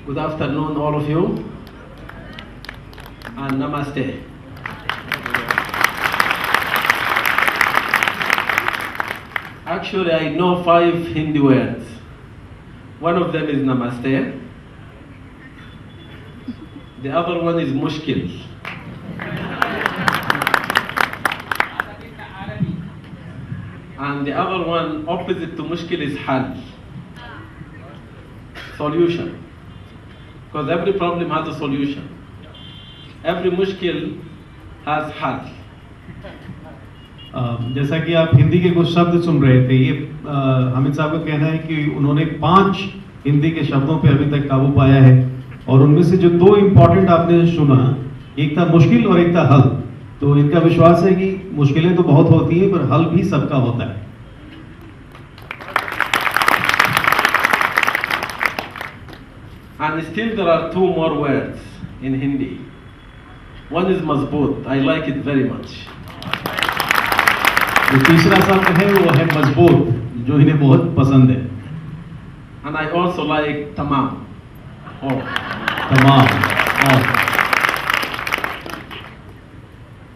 Good afternoon, all of you, and namaste. Actually, I know 5 Hindi words. One of them is namaste. The other one is mushkil. And the other one, opposite to mushkil, is hal. Solution. Because every problem has a solution. Every mushkil has hal. जैसा कि आप हिंदी के कुछ शब्द सुन रहे थे, ये हामिद साहब का कहना है कि उन्होंने 5 हिंदी के शब्दों पे अभी तक काबू पाया है, और उनमें से जो 2 इम्पोर्टेंट आपने सुना, एक था मुश्किल और एक था हल। तो इनका विश्वास है कि मुश्किलें तो बहुत होती हैं पर हल भी सबका होता है। And still there are 2 more words in Hindi. One is mazboot. I like it very much. जो तीसरा शब्द है वो है मजबूत, जो इन्हें बहुत पसंद है। And I also like tamam. Oh. तमाम।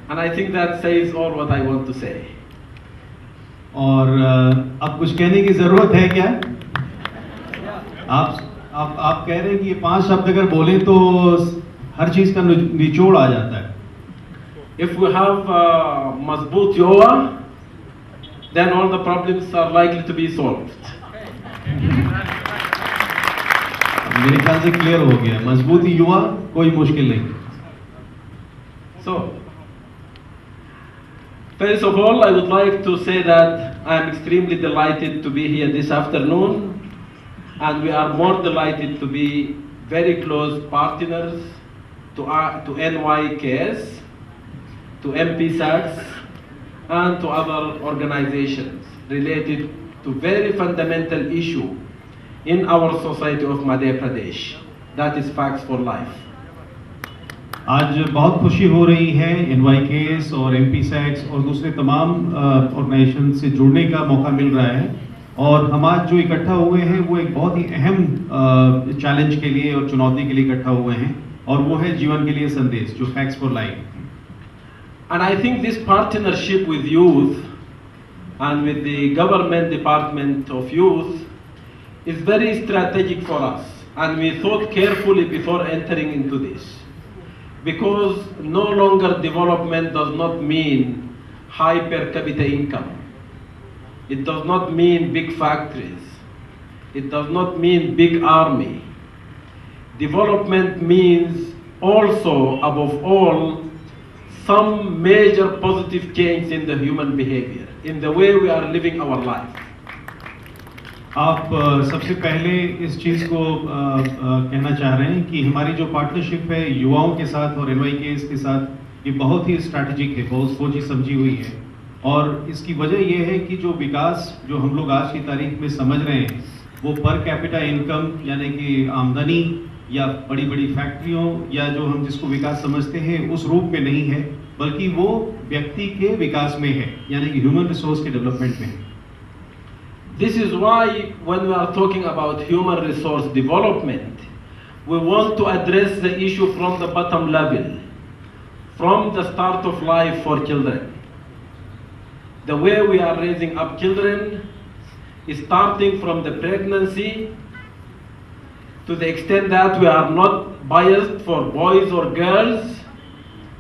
And I think that says all what I want to say. और अब कुछ कहने की जरूरत है क्या? आप कह रहे हैं कि ये 5 शब्द अगर बोलें तो हर चीज का निचोड़ आ जाता है। If we have mazboot yoga, then all the problems are likely to be solved. मेरे ख्याल से क्लियर हो गया, मजबूत युवा कोई मुश्किल नहीं। So, first of all, I would like to say that I am extremely delighted to be here this afternoon, and we are more delighted to be very close partners to NYKS, to MPSATS, and to other organizations related to very fundamental issue in our society of Madhya Pradesh, that is Facts for Life. आज बहुत खुशी हो रही है NYKS और MPSATS और दूसरे तमाम ऑर्गेनाइजेशन से जुड़ने का मौका मिल रहा है, और हम आज जो इकट्ठा हुए हैं वो एक बहुत ही अहम चैलेंज के लिए और चुनौती के लिए इकट्ठा हुए हैं, और वो है जीवन के लिए संदेश, जो facts for life. And I think this partnership with youth and with the government department of youth is very strategic for us, and we thought carefully before entering into this, because no longer development does not mean high per capita income. It does not mean big factories. It does not mean big army. Development means also, above all, some major positive change in the human behavior, in the way we are living our life. आप सबसे पहले इस चीज़ को कहना चाह रहे हैं कि हमारी जो पार्टनरशिप है युवाओं के साथ और NYKS के साथ, ये बहुत ही स्ट्रैटेजिक है, बहुत सोची समझी हुई है, और इसकी वजह यह है कि जो विकास जो हम लोग आज की तारीख में समझ रहे हैं वो पर कैपिटा इनकम यानी कि आमदनी या बड़ी बड़ी फैक्ट्रियों या जो हम जिसको विकास समझते हैं उस रूप में नहीं है, बल्कि वो व्यक्ति के विकास में है, यानी कि ह्यूमन रिसोर्स के डेवलपमेंट में है। This is why when we are talking about human resource development, we want to address the issue from the bottom level, from the start of life for children. The way we are raising up children is starting from the pregnancy, to the extent that we are not biased for boys or girls,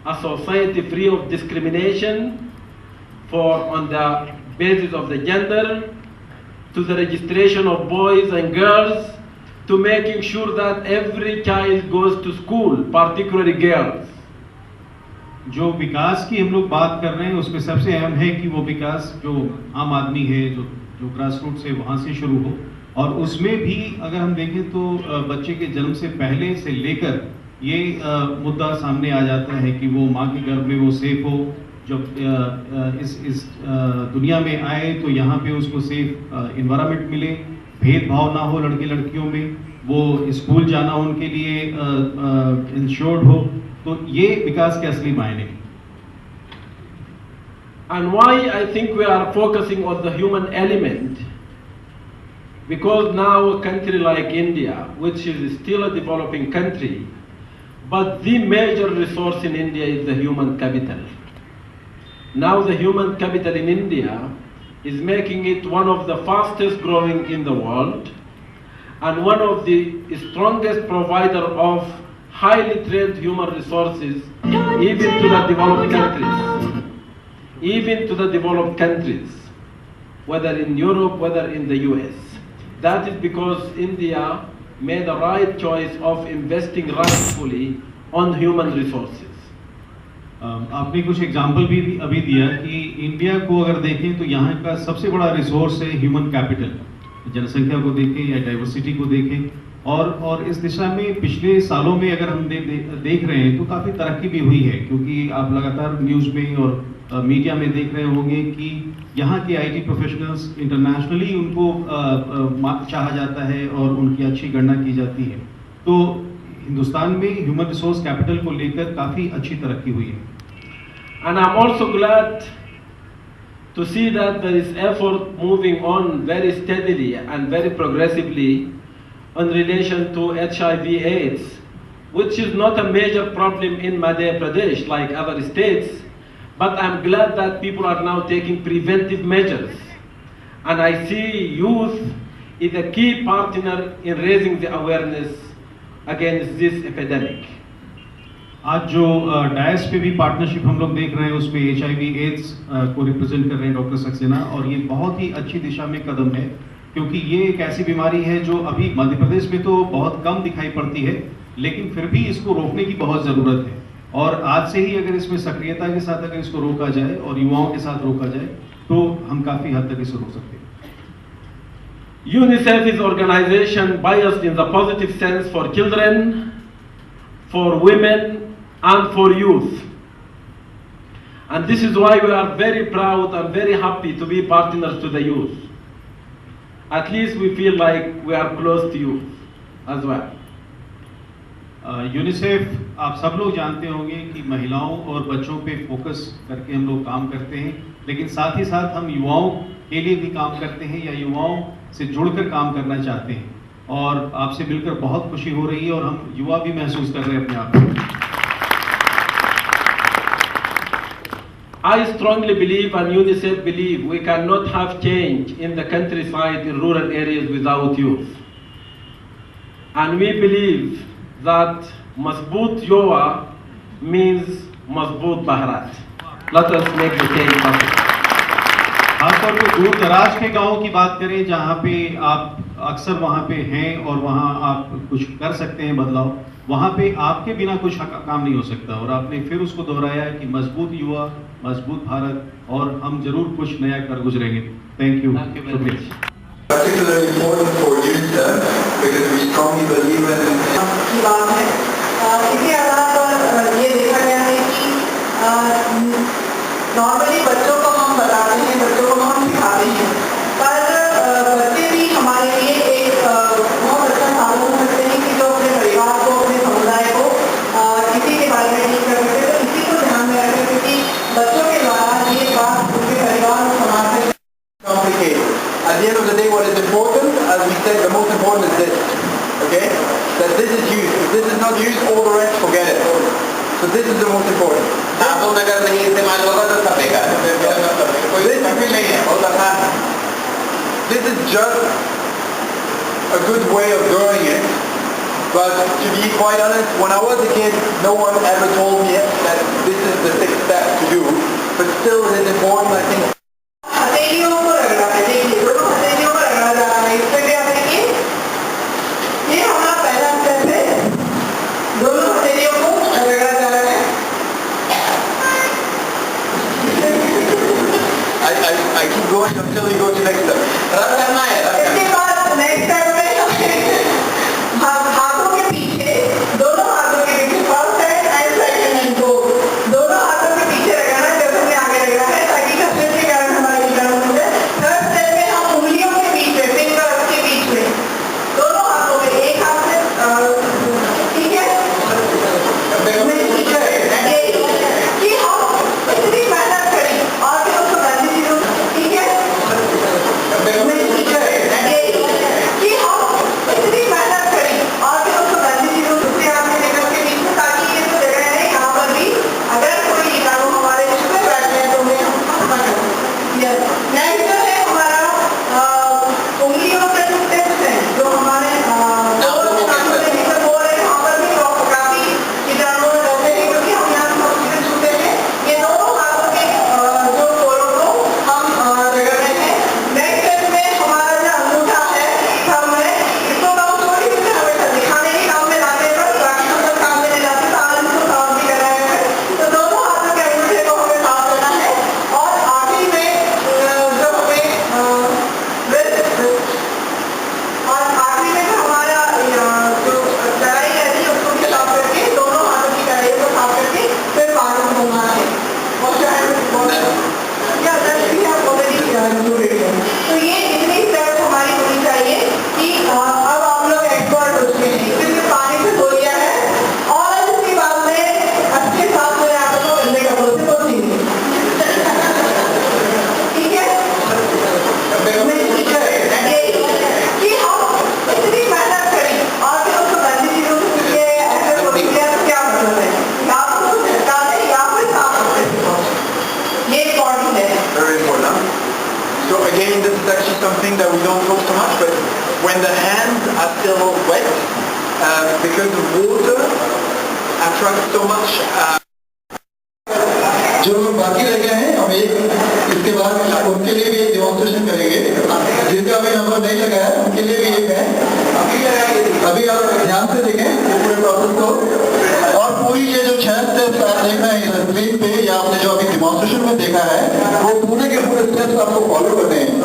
a society free of discrimination on the basis of the gender, to the registration of boys and girls, to making sure that every child goes to school, particularly girls. जो विकास की हम लोग बात कर रहे हैं उसमें सबसे अहम है कि वो विकास जो आम आदमी है, जो ग्रास रूट से वहाँ से शुरू हो, और उसमें भी अगर हम देखें तो बच्चे के जन्म से पहले से लेकर ये मुद्दा सामने आ जाता है कि वो माँ के गर्भ में वो सेफ हो, जब इस दुनिया में आए तो यहाँ पे उसको सेफ इन्वायरमेंट मिले, भेदभाव ना हो लड़के लड़कियों में, वो स्कूल जाना उनके लिए इंश्योर्ड हो, तो ये विकास के असली मायने। And why I think we are focusing on the human element Because now a country like India, which is still a developing country, but the major resource in India is the human capital. Now the human capital in India is making it one of the fastest growing in the world and one of the strongest provider of highly trained human resources even to the developed countries. Even to the developed countries, whether in Europe, whether in the US. That is because India made the right choice of investing rightfully on human resources. आपने कुछ example भी अभी दिया कि India को अगर देखें तो यहाँ का सबसे बड़ा रिसोर्स है ह्यूमन कैपिटल, जनसंख्या को देखें या डाइवर्सिटी को देखें, और इस दिशा में पिछले सालों में अगर हम देख रहे हैं तो काफ़ी तरक्की भी हुई है, क्योंकि आप लगातार न्यूज़ में और मीडिया में देख रहे होंगे कि यहाँ के आईटी प्रोफेशनल्स इंटरनेशनली उनको चाहा जाता है और उनकी अच्छी गणना की जाती है। तो हिंदुस्तान में ह्यूमन रिसोर्स कैपिटल को लेकर काफ़ी अच्छी तरक्की हुई है। And I'm also glad to see that there is effort moving on very steadily and very progressively in relation to HIV/AIDS, which is not a major problem in Madhya Pradesh like other states. But I'm glad that people are now taking preventive measures. And I see youth is a key partner in raising the awareness against this epidemic. आज जो DISE पे भी partnership हम लोग देख रहे हैं उसमें HIV/AIDS को रिप्रेजेंट कर रहे हैं डॉक्टर सक्सेना, और ये बहुत ही अच्छी दिशा में कदम है, क्योंकि ये एक ऐसी बीमारी है जो अभी मध्य प्रदेश में तो बहुत कम दिखाई पड़ती है, लेकिन फिर भी इसको रोकने की बहुत ज़रूरत है। और आज से ही अगर इसमें सक्रियता के साथ अगर इसको रोका जाए और युवाओं के साथ रोका जाए तो हम काफी हद तक इसे रोक सकते हैं। UNICEF is organization biased in the positive sense for children, for women and for youth. And this is why we are very proud and very happy to be partners to the youth. At least we feel like we are close to youth as well. UNICEF आप सब लोग जानते होंगे कि महिलाओं और बच्चों पे फोकस करके हम लोग काम करते हैं, लेकिन साथ ही साथ हम युवाओं के लिए भी काम करते हैं या युवाओं से जुड़कर काम करना चाहते हैं, और आपसे मिलकर बहुत खुशी हो रही है और हम युवा भी महसूस कर रहे हैं अपने आप को। I strongly believe and UNICEF believe we cannot have change in the countryside, in rural areas without youth. And we believe that Mazboot Yuwa means Mazboot Bharat. Let us make the change possible. खासतौर पर दूर दराज के गाँव की बात करें जहाँ पे आप अक्सर वहाँ पे हैं और वहाँ आप कुछ कर सकते हैं बदलाव, वहाँ पे आपके बिना कुछ काम नहीं हो सकता, और आपने फिर उसको दोहराया है कि मजबूत युवा मजबूत भारत, और हम जरूर कुछ नया कर गुजरेंगे। Thank you. Particularly important for UNICEF because we strongly believe in की बात है। इसी आधार पर ये देखा गया है कि नॉर्मली बच्चों को हम बताते हैं, बच्चों को हम सिखाते हैं, पर बच्चे भी हमारे लिए एक बहुत अच्छा साधन हो सकते हैं कि जो अपने परिवार को, अपने समुदाय को इसी के बारे में ठीक कर सकते हैं। तो इसी को ध्यान में रखें, क्योंकि बच्चों के द्वारा ये बात उनके परिवार और समाज में complicated. At the end of the day, what is important, as we said, the most important is this, okay? That this is used. If this is not used, all the rest, forget it. So this is the most important. अगर नहीं इस्तेमाल होगा तो सब बेकार है, कोई तकलीफ नहीं है, बहुत आसान है। This is just a good way of doing it, but to be quite honest, when I was a kid, no one ever told me that this is the sixth step to do, but still it is important, I think. हथेलियों को रगड़ा है, देखिए दोनों हथेलियों को रगड़ा जा रहा है। इससे क्या है कि ये हमारा पहला स्टेप है, दोनों हथेलियों को रगड़ा जा रहा है। I keep going until you go to next step. रब करना है, रब करना है। इसके बाद नेक्स्ट स्टेप में हाथों के पीछे, दोनों हाथों के पीछे, first hand and second hand को दोनों हाथों के पीछे रगड़ना है, जब हमने आगे रगड़ा है ताकि कसरत के कारण हमारे कीटाणु हो जाए। थर्ड स्टेप में हम उंगलियों के बीच में, फिंगर्स के बीच में, दोनों हाथों में, एक हाथ से, ठीक है, कि हम इतनी मेहनत करें और फिर उसको गंदी चीजों, ठीक है, still wet because the water attracts so much. जो लोग बाकी रह गए हैं हम एक इसके बाद उनके लिए भी एक डेमोन्स्ट्रेशन करेंगे जिनका अभी नंबर नहीं लगा है उनके लिए भी एक है अभी आप ध्यान से देखें पूरे प्रोसेस को और पूरी ये जो 6 स्टेप्स आप देख रहे हैं स्क्रीन पे या आपने जो अभी डेमोन्स्ट्रेशन में देखा है वो पूरे के पूरे स्टेप्स आपको फॉलो करने हैं।